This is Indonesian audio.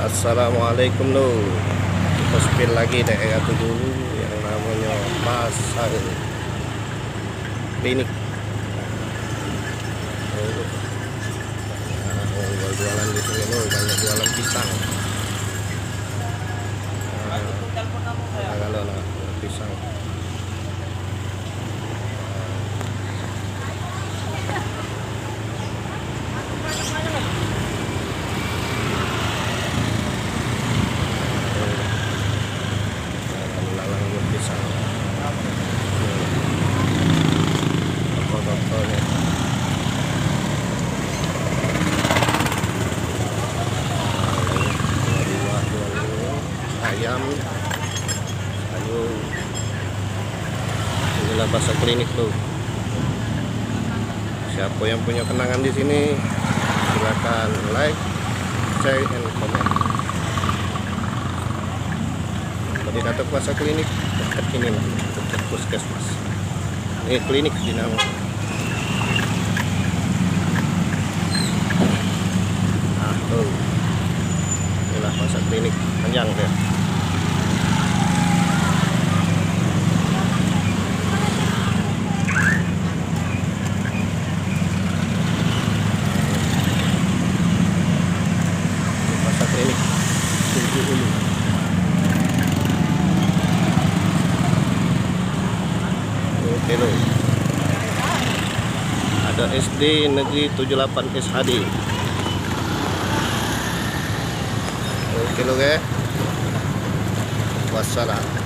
Assalamualaikum lo. Kita spill lagi daerah itu dulu yang namanya pasar klinik. Nah, jualan di sini lo banyak jualan pisang. Kalau pisang. Ayam, sayur, inilah pasar klinik tuh. Siapa yang punya kenangan di sini, silakan like, share, and comment. Tadi kata pasar klinik dekat ini, dekat puskesmas. Ini klinik di nama. Nah tuh, inilah pasar klinik panjang deh. Oke loh. Ada SD Negeri 78 SHD. Oke loh ya. Wassalam.